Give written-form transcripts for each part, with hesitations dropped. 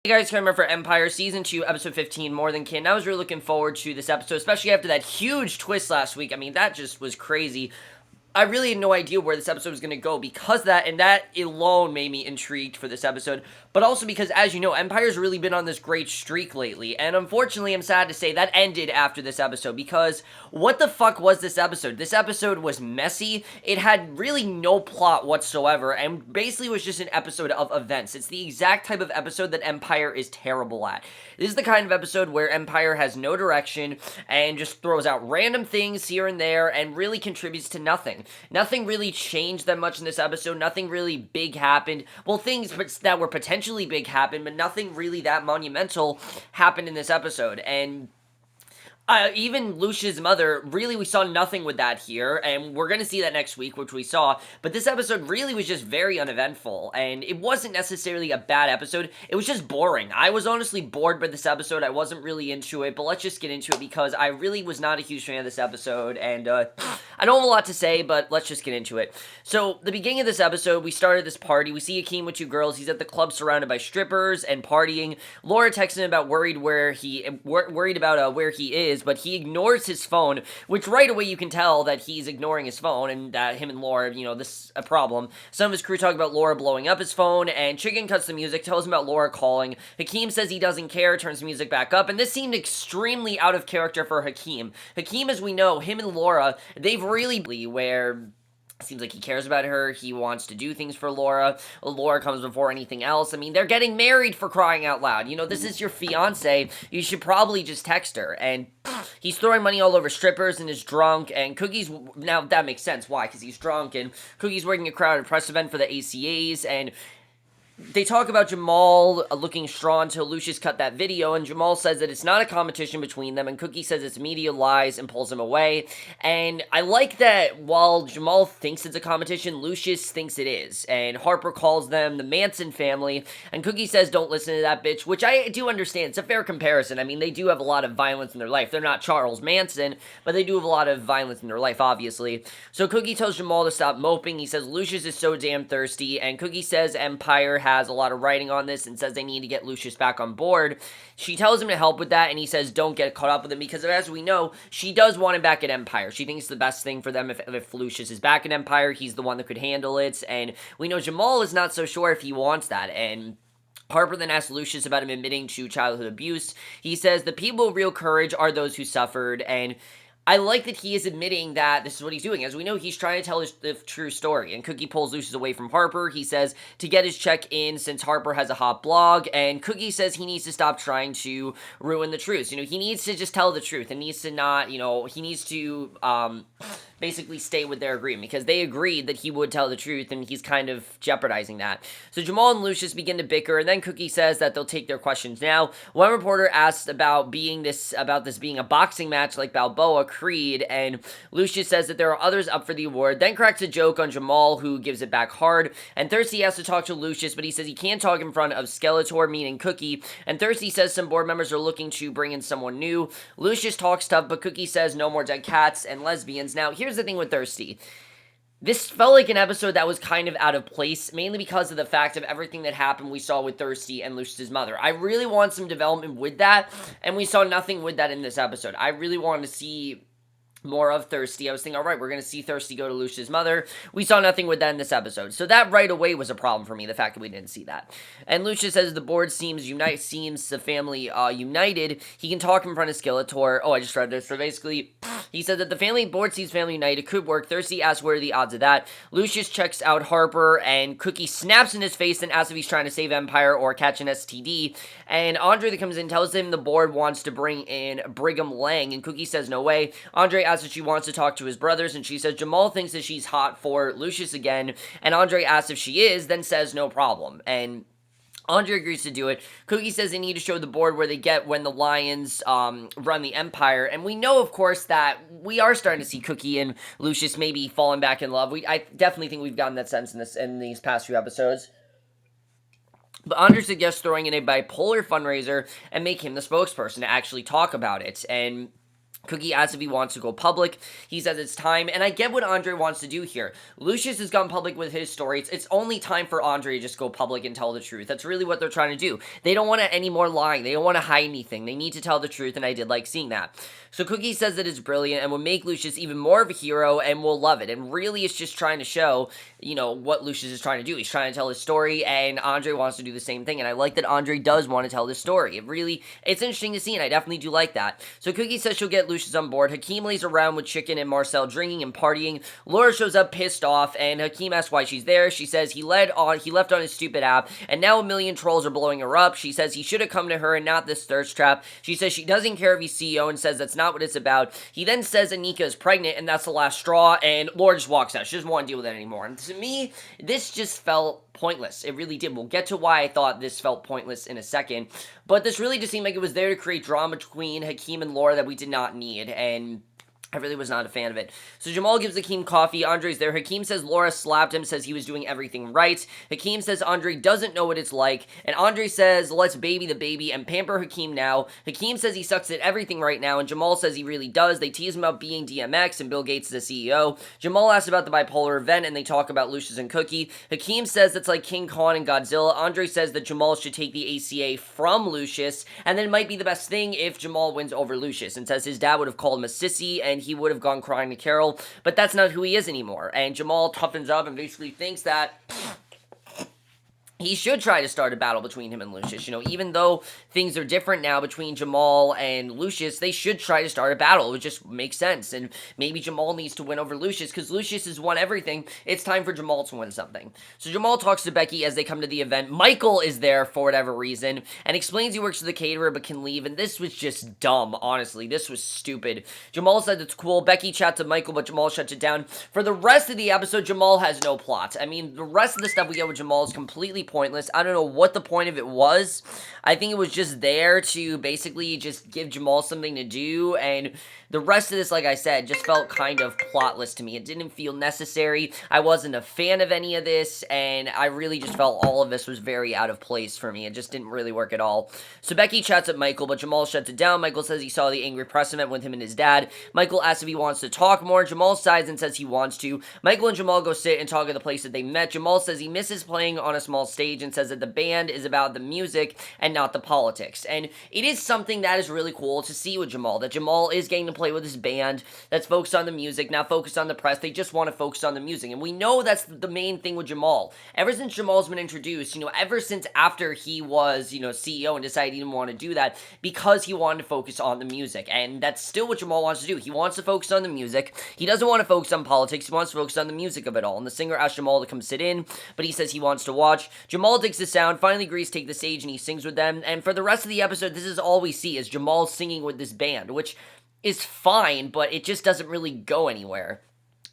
Hey guys, Cameron for Empire Season 2, Episode 15, More Than Kin. I was really looking forward to this episode, especially after that huge twist last week. I mean, that just was crazy. I really had no idea where this episode was going to go because of that, and that alone made me intrigued for this episode. But also because, as you know, Empire's really been on this great streak lately, and unfortunately, I'm sad to say that ended after this episode because what the fuck was this episode? This episode was messy. It had really no plot whatsoever, and basically was just an episode of events. It's the exact type of episode that Empire is terrible at. This is the kind of episode where Empire has no direction and just throws out random things here and there and really contributes to nothing. Nothing really changed that much in this episode. Nothing really big happened. Well, things that were potentially big happened, but nothing really that monumental happened in this episode. And even Lucious' mother, really, we saw nothing with that here, and we're going to see that next week, which we saw, but this episode really was just very uneventful, and it wasn't necessarily a bad episode, it was just boring. I was honestly bored by this episode, I wasn't really into it, but let's just get into it, because I really was not a huge fan of this episode, and I don't have a lot to say, but let's just get into it. So, the beginning of this episode, we started this party, we see Hakeem with two girls, he's at the club surrounded by strippers and partying. Laura texts him about worried about where he is, but he ignores his phone, which right away you can tell that he's ignoring his phone, and that him and Laura, this is a problem. Some of his crew talk about Laura blowing up his phone, and Chicken cuts the music, tells him about Laura calling. Hakeem says he doesn't care, turns the music back up, and this seemed extremely out of character for Hakeem. Hakeem, as we know, him and Laura, they've really where seems like he cares about her. He wants to do things for Laura. Laura comes before anything else. I mean, they're getting married, for crying out loud. This is your fiance. You should probably just text her. And he's throwing money all over strippers and is drunk. And Cookie's, now that makes sense. Why? Because he's drunk. And Cookie's working a crowded press event for the ACAs. And they talk about Jamal looking strong until Lucious cut that video, and Jamal says that it's not a competition between them, and Cookie says it's media lies and pulls him away. And I like that while Jamal thinks it's a competition, Lucious thinks it is. And Harper calls them the Manson family, and Cookie says don't listen to that bitch, which I do understand. It's a fair comparison. I mean, they do have a lot of violence in their life. They're not Charles Manson, but they do have a lot of violence in their life, obviously. So Cookie tells Jamal to stop moping. He says Lucious is so damn thirsty, and Cookie says Empire has a lot of writing on this and says they need to get Lucious back on board. She tells him to help with that, and he says don't get caught up with him because, as we know, she does want him back at Empire. She thinks the best thing for them if Lucious is back at Empire, he's the one that could handle it, and we know Jamal is not so sure if he wants that, and Harper then asks Lucious about him admitting to childhood abuse. He says the people of real courage are those who suffered, and I like that he is admitting that this is what he's doing. As we know, he's trying to tell the true story. And Cookie pulls Lucious away from Harper. He says to get his check in since Harper has a hot blog. And Cookie says he needs to stop trying to ruin the truth. He needs to just tell the truth. And needs to not, he needs to basically stay with their agreement because they agreed that he would tell the truth, and he's kind of jeopardizing that. So Jamal and Lucious begin to bicker, and then Cookie says that they'll take their questions now. One reporter asked about this being a boxing match like Balboa Creed, and Lucious says that there are others up for the award, then cracks a joke on Jamal, who gives it back hard, and Thirsty has to talk to Lucious, but he says he can't talk in front of Skeletor, meaning Cookie, and Thirsty says some board members are looking to bring in someone new. Lucious talks tough, but Cookie says no more dead cats and lesbians. Now, here's the thing with Thirsty. This felt like an episode that was kind of out of place, mainly because of the fact of everything that happened we saw with Thirsty and Lucious's mother. I really want some development with that, and we saw nothing with that in this episode. I really wanted to see more of Thirsty. I was thinking, all right, we're going to see Thirsty go to Lucious' mother. We saw nothing with that in this episode. So that right away was a problem for me, the fact that we didn't see that. And Lucious says the board seems the family united. He can talk in front of Skeletor. Oh, I just read this. So basically, he said that the board sees family united. Could work. Thirsty asks what are the odds of that. Lucious checks out Harper, and Cookie snaps in his face and asks if he's trying to save Empire or catch an STD. And Andre that comes in tells him the board wants to bring in Brigham Lang, and Cookie says no way. Andre asks if she wants to talk to his brothers, and she says Jamal thinks that she's hot for Lucious again, and Andre asks if she is, then says no problem, and Andre agrees to do it. Cookie says they need to show the board where they get when the Lions run the Empire, and we know, of course, that we are starting to see Cookie and Lucious maybe falling back in love. I definitely think we've gotten that sense in these past few episodes. But Andre suggests throwing in a bipolar fundraiser and make him the spokesperson to actually talk about it, and Cookie asks if he wants to go public. He says it's time, and I get what Andre wants to do here. Lucious has gone public with his story. It's only time for Andre to just go public and tell the truth. That's really what they're trying to do. They don't want any more lying. They don't want to hide anything. They need to tell the truth, and I did like seeing that. So Cookie says that it's brilliant and will make Lucious even more of a hero, and we'll love it. And really, it's just trying to show, what Lucious is trying to do. He's trying to tell his story, and Andre wants to do the same thing. And I like that Andre does want to tell this story. It's interesting to see, and I definitely do like that. So Cookie says she'll get Lucious on board. Hakeem lays around with Chicken and Marcel drinking and partying. Laura shows up pissed off, and Hakeem asks why she's there. She says he left on his stupid app, and now a million trolls are blowing her up. She says he should have come to her and not this thirst trap. She says she doesn't care if he's CEO and says that's not what it's about. He then says Anika is pregnant, and that's the last straw, and Laura just walks out. She doesn't want to deal with it anymore. And to me, this just felt pointless. It really did. We'll get to why I thought this felt pointless in a second, but this really just seemed like it was there to create drama between Hakeem and Laura that we did not need, and I really was not a fan of it. So Jamal gives Hakeem coffee. Andre's there. Hakeem says Laura slapped him, says he was doing everything right. Hakeem says Andre doesn't know what it's like. And Andre says, let's baby the baby and pamper Hakeem now. Hakeem says he sucks at everything right now, and Jamal says he really does. They tease him about being DMX and Bill Gates is the CEO. Jamal asks about the bipolar event, and they talk about Lucious and Cookie. Hakeem says it's like King Kong and Godzilla. Andre says that Jamal should take the ACA from Lucious, and then it might be the best thing if Jamal wins over Lucious, and says his dad would have called him a sissy, and he would have gone crying to Carol, but that's not who he is anymore. And Jamal toughens up and basically thinks that he should try to start a battle between him and Lucious. Even though things are different now between Jamal and Lucious, they should try to start a battle. It would just make sense. And maybe Jamal needs to win over Lucious because Lucious has won everything. It's time for Jamal to win something. So Jamal talks to Becky as they come to the event. Michael is there for whatever reason and explains he works for the caterer but can leave. And this was just dumb, honestly. This was stupid. Jamal said it's cool. Becky chats to Michael, but Jamal shuts it down. For the rest of the episode, Jamal has no plot. I mean, the rest of the stuff we get with Jamal is completely pointless. I don't know what the point of it was. I think it was just there to basically just give Jamal something to do, and the rest of this, like I said, just felt kind of plotless to me. It didn't feel necessary. I wasn't a fan of any of this, and I really just felt all of this was very out of place for me. It just didn't really work at all. So Becky chats at Michael, but Jamal shuts it down. Michael says he saw the angry press event with him and his dad. Michael asks if he wants to talk more. Jamal sighs and says he wants to. Michael and Jamal go sit and talk at the place that they met. Jamal says he misses playing on a small stage and says that the band is about the music and not the politics. And it is something that is really cool to see with Jamal, that Jamal is getting to play with his band that's focused on the music, not focused on the press. They just want to focus on the music. And we know that's the main thing with Jamal. Ever since Jamal's been introduced, ever since after he was, CEO and decided he didn't want to do that because he wanted to focus on the music. And that's still what Jamal wants to do. He wants to focus on the music. He doesn't want to focus on politics. He wants to focus on the music of it all. And the singer asked Jamal to come sit in, but he says he wants to watch. Jamal digs the sound, finally agrees to take the stage, and he sings with them. And for the rest of the episode, this is all we see is Jamal singing with this band, which is fine, but it just doesn't really go anywhere.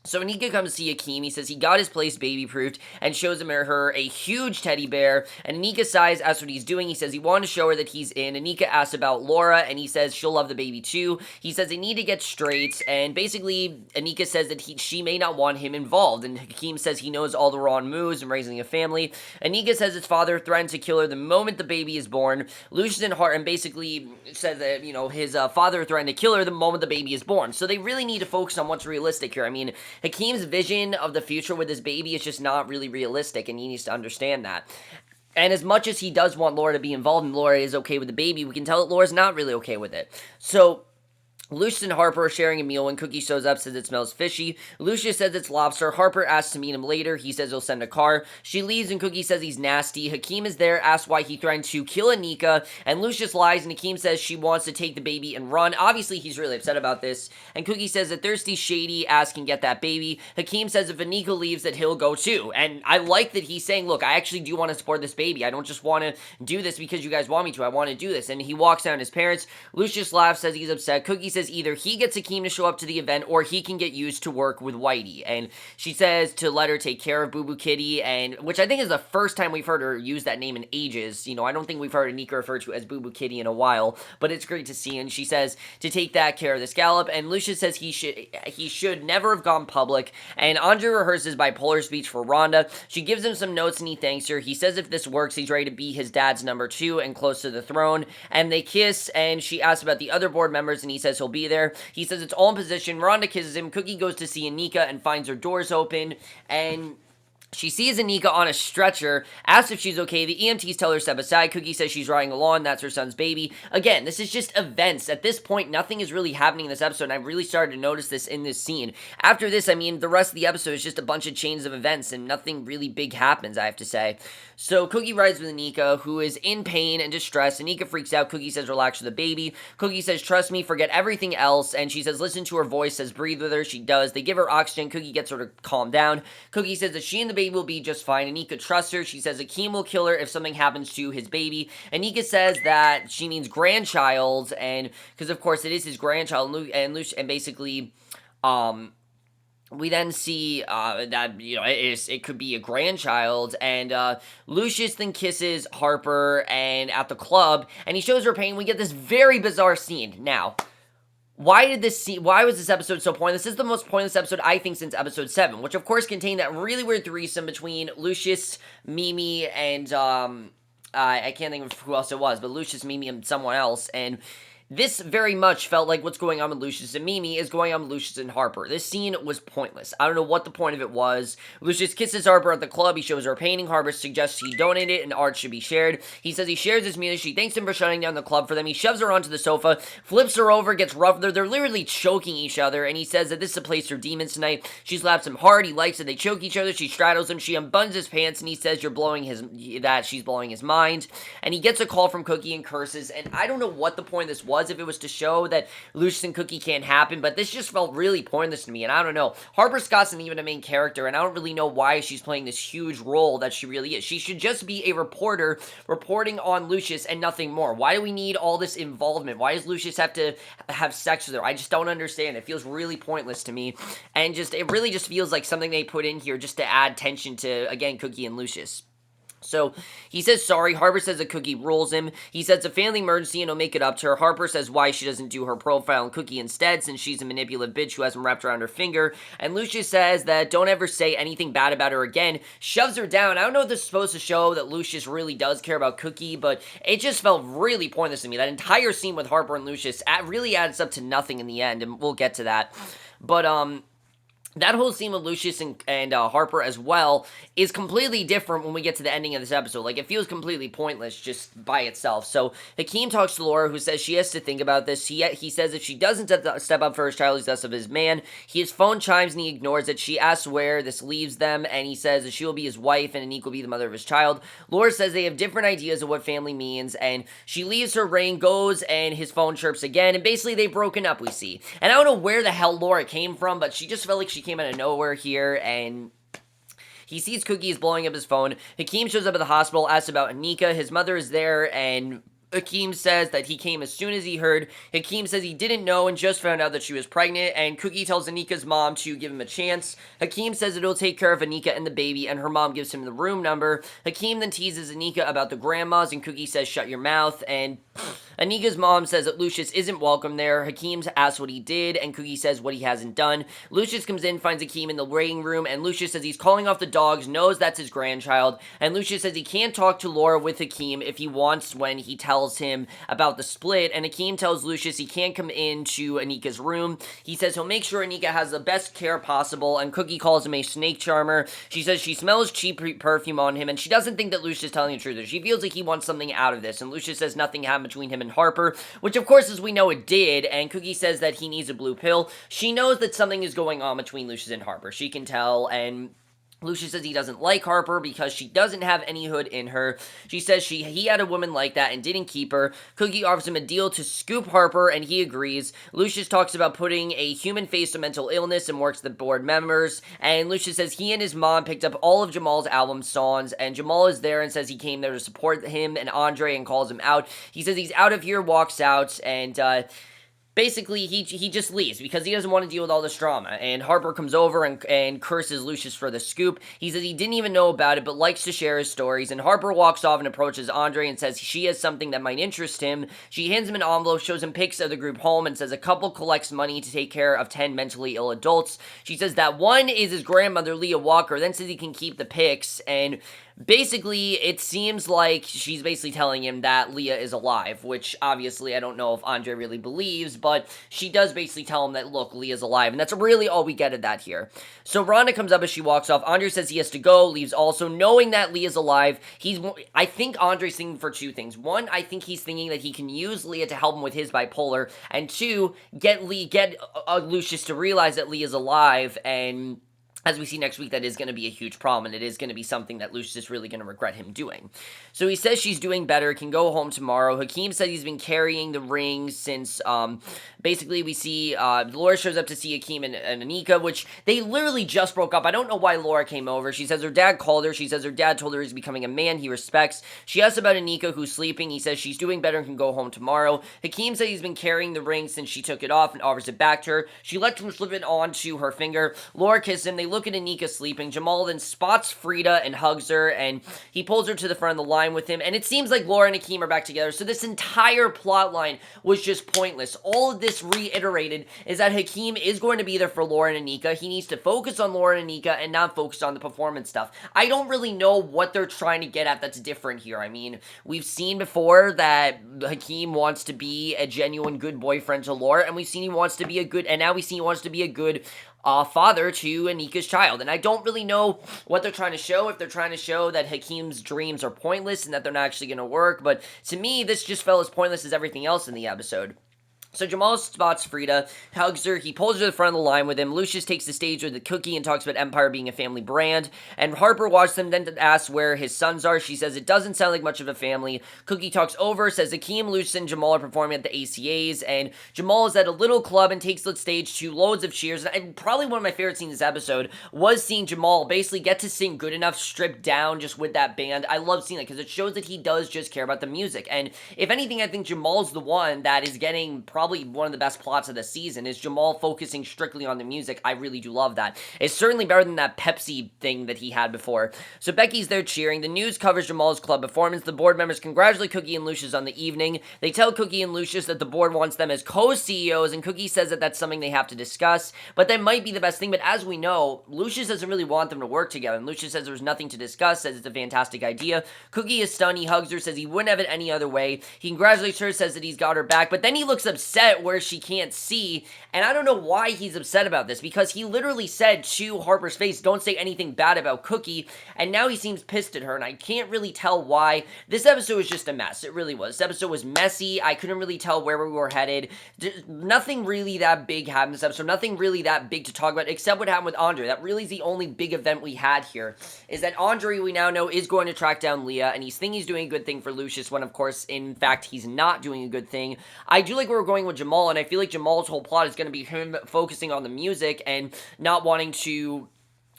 So Anika comes to see Hakeem. He says he got his place baby-proofed and shows him or her a huge teddy bear. And Anika sighs, asks what he's doing. He says he wanted to show her that he's in. Anika asks about Laura, and he says she'll love the baby too. He says they need to get straight, and basically Anika says that she may not want him involved. And Hakeem says he knows all the wrong moves in raising a family. Anika says his father threatened to kill her the moment the baby is born. Lucious and basically said that, his father threatened to kill her the moment the baby is born. So they really need to focus on what's realistic here. I mean, Hakeem's vision of the future with his baby is just not really realistic, and he needs to understand that. And as much as he does want Laura to be involved and Laura is okay with the baby, we can tell that Laura's not really okay with it. So Lucious and Harper are sharing a meal when Cookie shows up, says it smells fishy. Lucious says it's lobster. Harper asks to meet him later. He says he'll send a car. She leaves and Cookie says he's nasty. Hakeem is there, asks why he threatened to kill Anika, and Lucious lies, and Hakeem says she wants to take the baby and run. Obviously, he's really upset about this, and Cookie says that Thirsty Shady ass can get that baby. Hakeem says if Anika leaves that he'll go too, and I like that he's saying, look, I actually do want to support this baby. I don't just want to do this because you guys want me to. I want to do this, and he walks down his parents. Lucious laughs, says he's upset. Cookie says either he gets Hakeem to show up to the event or he can get used to work with Whitey, and she says to let her take care of Boo Boo Kitty, and which I think is the first time we've heard her use that name in ages. I don't think we've heard Anika referred to as Boo Boo Kitty in a while, but it's great to see. And she says to take that care of the scallop, and Lucious says he should never have gone public. And Andre rehearses bipolar speech for Rhonda. She gives him some notes and he thanks her. He says if this works, he's ready to be his dad's number 2 and close to the throne. And they kiss, and she asks about the other board members, and he says he'll he'll be there. He says it's all in position. Rhonda kisses him. Cookie goes to see Anika and finds her doors open, and she sees Anika on a stretcher, asks if she's okay. The EMTs tell her step aside. Cookie says she's riding a lawn. That's her son's baby. Again, this is just events. At this point, nothing is really happening in this episode, and I really started to notice this in this scene. After this, I mean, the rest of the episode is just a bunch of chains of events, and nothing really big happens, I have to say. So Cookie rides with Anika, who is in pain and distress. Anika freaks out. Cookie says, relax with the baby. Cookie says, trust me, forget everything else. And she says, listen to her voice, says, breathe with her. She does. They give her oxygen. Cookie gets her to calm down. Cookie says that she and the baby will be just fine. Anika trusts her. She says Hakeem will kill her if something happens to his baby. Anika says that she means grandchild, and because of course it is his grandchild, and basically, we then see that, you know, it could be a grandchild, and Lucious then kisses Harper and at the club, and he shows her pain. We get this very bizarre scene. Now, why was this episode so pointless? This is the most pointless episode, I think, since episode 7, which of course contained that really weird threesome between Lucious, Mimi, and I can't think of who else it was, but Lucious, Mimi, and someone else, and this very much felt like what's going on with Lucious and Mimi is going on with Lucious and Harper. This scene was pointless. I don't know what the point of it was. Lucious kisses Harper at the club. He shows her a painting. Harper suggests he donate it and art should be shared. He says he shares his music. She thanks him for shutting down the club for them. He shoves her onto the sofa, flips her over, gets rough. They're literally choking each other, and he says that this is a place for demons tonight. She slaps him hard. He likes it. They choke each other. She straddles him. She unbuttons his pants, and he says she's blowing his mind. And he gets a call from Cookie and curses, and I don't know what the point of this was, if it was to show that Lucious and Cookie can't happen, but this just felt really pointless to me, and I don't know. Harper Scott's not even a main character, and I don't really know why she's playing this huge role that she really is. She should just be a reporter reporting on Lucious and nothing more. Why do we need all this involvement? Why does Lucious have to have sex with her? I just don't understand. It feels really pointless to me, and it really just feels like something they put in here just to add tension to, again, Cookie and Lucious. So, he says sorry. Harper says that Cookie rules him. He says it's a family emergency and he'll make it up to her. Harper says why she doesn't do her profile on Cookie instead, since she's a manipulative bitch who has him wrapped around her finger. And Lucious says that don't ever say anything bad about her again. Shoves her down. I don't know if this is supposed to show that Lucious really does care about Cookie, but it just felt really pointless to me. That entire scene with Harper and Lucious really adds up to nothing in the end, and we'll get to that. But, that whole scene with Lucious and Harper as well is completely different when we get to the ending of this episode. Like, it feels completely pointless just by itself. So, Hakeem talks to Laura, who says she has to think about this. He says if she doesn't step up for his child, he does of his man. His phone chimes and he ignores it. She asks where this leaves them, and he says that she will be his wife and Anika will be the mother of his child. Laura says they have different ideas of what family means, and she leaves her ring, goes, and his phone chirps again, and basically they've broken up, we see. And I don't know where the hell Laura came from, but she just felt like she came out of nowhere here, and he sees Cookie is blowing up his phone. Hakeem shows up at the hospital, asks about Anika. His mother is there, and Hakeem says that he came as soon as he heard. Hakeem says he didn't know and just found out that she was pregnant, and Cookie tells Anika's mom to give him a chance. Hakeem says that he'll take care of Anika and the baby, and her mom gives him the room number. Hakeem then teases Anika about the grandmas, and Cookie says shut your mouth, and Anika's mom says that Lucious isn't welcome there. Hakeem asks what he did, and Cookie says what he hasn't done. Lucious comes in, finds Hakeem in the waiting room, and Lucious says he's calling off the dogs, knows that's his grandchild, and Lucious says he can't talk to Laura with Hakeem if he wants when he tells him about the split, and Hakeem tells Lucious he can't come into Anika's room. He says he'll make sure Anika has the best care possible, and Cookie calls him a snake charmer. She says she smells cheap perfume on him, and she doesn't think that Lucious is telling the truth. She feels like he wants something out of this, and Lucious says nothing happened between him and Harper, which of course, as we know, it did, and Cookie says that he needs a blue pill. She knows that something is going on between Lucious and Harper. She can tell, and Lucious says he doesn't like Harper because she doesn't have any hood in her. She says he had a woman like that and didn't keep her. Cookie offers him a deal to scoop Harper, and he agrees. Lucious talks about putting a human face to mental illness and works the board members. And Lucious says he and his mom picked up all of Jamal's album songs, and Jamal is there and says he came there to support him and Andre and calls him out. He says he's out of here, walks out, and basically, he just leaves because he doesn't want to deal with all this drama. And Harper comes over and curses Lucious for the scoop. He says he didn't even know about it, but likes to share his stories. And Harper walks off and approaches Andre and says she has something that might interest him. She hands him an envelope, shows him pics of the group home, and says a couple collects money to take care of 10 mentally ill adults. She says that one is his grandmother, Leah Walker, then says he can keep the pics. And basically, it seems like she's basically telling him that Leah is alive, which obviously I don't know if Andre really believes, but she does basically tell him that, look, Leah's alive, and that's really all we get at that here. So Rhonda comes up as she walks off. Andre says he has to go, leaves also, knowing that Leah's alive. I think Andre's thinking for two things. One, I think he's thinking that he can use Leah to help him with his bipolar, and two, get Lucious to realize that Leah's alive, and as we see next week, that is going to be a huge problem, and it is going to be something that Lucious is really going to regret him doing. So he says she's doing better, can go home tomorrow. Hakeem said he's been carrying the ring since, basically we see, Laura shows up to see Hakeem and Anika, which they literally just broke up. I don't know why Laura came over. She says her dad called her. She says her dad told her he's becoming a man he respects. She asks about Anika, who's sleeping. He says she's doing better and can go home tomorrow. Hakeem said he's been carrying the ring since she took it off and offers it back to her. She lets him slip it onto her finger. Laura kisses him. They look at Anika sleeping. Jamal then spots Frida and hugs her, and he pulls her to the front of the line with him, and it seems like Laura and Hakeem are back together, so this entire plot line was just pointless. All of this reiterated is that Hakeem is going to be there for Laura and Anika. He needs to focus on Laura and Anika and not focus on the performance stuff. I don't really know what they're trying to get at that's different here. I mean, we've seen before that Hakeem wants to be a genuine good boyfriend to Laura, and we've seen he wants to be a good, and now we see he wants to be a good father to Anika's child. And I don't really know what they're trying to show, if they're trying to show that Hakeem's dreams are pointless and that they're not actually going to work, but to me, this just felt as pointless as everything else in the episode. So Jamal spots Frida, hugs her, he pulls her to the front of the line with him. Lucious takes the stage with the cookie and talks about Empire being a family brand, and Harper watches them, then asks where his sons are. She says it doesn't sound like much of a family. Cookie talks over, says Hakeem, Lucious, and Jamal are performing at the ACAs, and Jamal is at a little club and takes the stage to loads of cheers, and probably one of my favorite scenes this episode was seeing Jamal basically get to sing good enough, stripped down just with that band. I love seeing that because it shows that he does just care about the music, and if anything, I think Jamal's the one that is getting probably one of the best plots of the season, is Jamal focusing strictly on the music. I really do love that. It's certainly better than that Pepsi thing that he had before. So Becky's there cheering. The news covers Jamal's club performance. The board members congratulate Cookie and Lucious on the evening. They tell Cookie and Lucious that the board wants them as co-CEOs, and Cookie says that that's something they have to discuss, but that might be the best thing. But as we know, Lucious doesn't really want them to work together, and Lucious says there's nothing to discuss, says it's a fantastic idea. Cookie is stunned. He hugs her, says he wouldn't have it any other way. He congratulates her, says that he's got her back, but then he looks upset where she can't see, and I don't know why he's upset about this, because he literally said to Harper's face, don't say anything bad about Cookie, and now he seems pissed at her, and I can't really tell why. This episode was just a mess. It really was. This episode was messy. I couldn't really tell where we were headed. Nothing really that big happened in this episode. Nothing really that big to talk about, except what happened with Andre. That really is the only big event we had here, is that Andre, we now know, is going to track down Leah, and he's thinking he's doing a good thing for Lucious, when of course, in fact, he's not doing a good thing. I do like where we're going with Jamal, and I feel like Jamal's whole plot is going to be him focusing on the music and not wanting to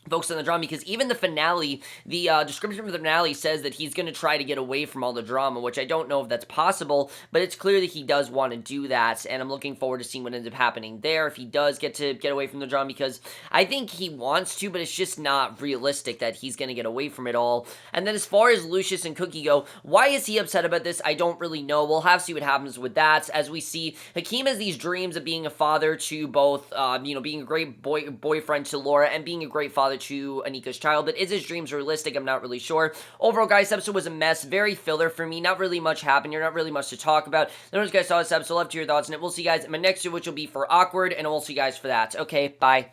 focus on the drama, because even the finale, the description of the finale says that he's going to try to get away from all the drama, which I don't know if that's possible, but it's clear that he does want to do that, and I'm looking forward to seeing what ends up happening there, if he does get away from the drama, because I think he wants to, but it's just not realistic that he's going to get away from it all. And then as far as Lucious and Cookie go, why is he upset about this? I don't really know. We'll have to see what happens with that, as we see Hakeem has these dreams of being a father to both, being a great boyfriend to Laura, and being a great father to Anika's child, but is his dreams realistic? I'm not really sure. Overall, guys, this episode was a mess, very filler for me, not really much happened, you're not really much to talk about. Let me know if you guys saw this episode, love to hear your thoughts, and we'll see you guys in my next video, which will be for Awkward, and we'll see you guys for that. Okay, bye.